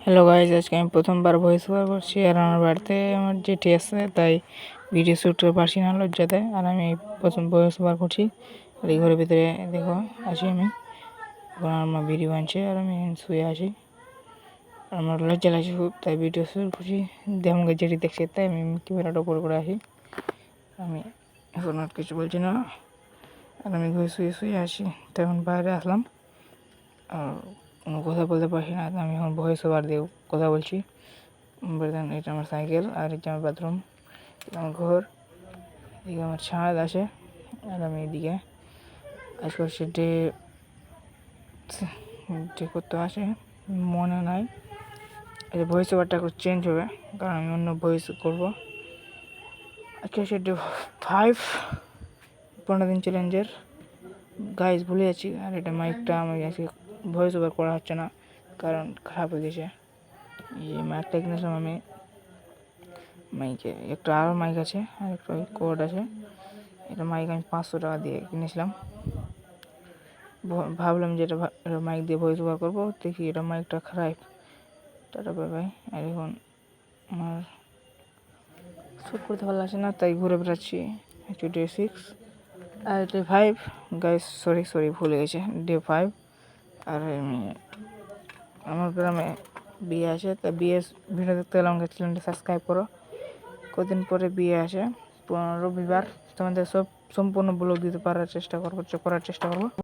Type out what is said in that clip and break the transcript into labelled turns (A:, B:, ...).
A: Hello guys, আজকে আমি প্রথমবার ভয়েস ওভার করছি। আর আমার বাড়িতে আমার জেঠি আছে, তাই ভিডিও শ্যুট করে পারছি না লজ্জাতে। আর আমি প্রথম ভয়েস ওভার করছি। আর এই ঘরের ভিতরে দেখো আছি আমি, এখন আমার ভিডিও আনছে আর আমি শুয়ে আছি। আমার লজ্জা লাগছে খুব, তাই ভিডিও শ্যুট করছি। আমাকে জেঠি দেখছে, তাই আমি ক্যামেরাটা উপর করে আসি। আমি এখন আর কিছু বলছি না, আর আমি ঘরে শুয়ে আছি। তখন বাইরে আসলাম, আর কোনো কথা বলতে পারছি না। আমি এখন ভয়েস ওভার দিয়ে কথা বলছি। এটা আমার সাইকেল, আর এটা আমার বাথরুম, এটা আমার ঘর, এদিকে আমার ছাদ আছে। আর আমি এদিকে আজ করছি ডে করতে আসে, মনে নাই। এই ভয়েস ওভারটা একটু চেঞ্জ হবে, কারণ আমি অন্য ভয়েস করবো। আজকে হচ্ছে ডে 5, 15 দিন চ্যালেঞ্জের। গাইজ ভুলে যাচ্ছি। আর এটা মাইকটা আমার আজকে ভয়েস ওভার করা হচ্ছে না, কারণ খারাপ হয়ে গেছে। এই মাইকটা কিনেছিলাম আমি, মাইকে একটা আরও মাইক আছে, আর একটা কোড আছে। এটা মাইক আমি 500 টাকা দিয়ে কিনেছিলাম। ভাবলাম যে এটা মাইক দিয়ে ভয়েস ওভার করবো, দেখি এটা মাইকটা খারাপ। Tata bye bye. আর এখন আমার শ্যুট করতে ভালো লাগছে না, তাই ঘুরে বেড়াচ্ছি। ডে 6 আর ডে 5। গাইস সরি ভুলে গেছে, ডে 5। আর আমার গ্রামে বিয়ে আছে, তাই বিয়ে ভিডিও দেখতে গেলে আমাকে চ্যানেলটা সাবস্ক্রাইব করো। কদিন পরে বিয়ে আছে, রবিবার। তোমাদের সব সম্পূর্ণ ব্লগ দিতে করার চেষ্টা করবো।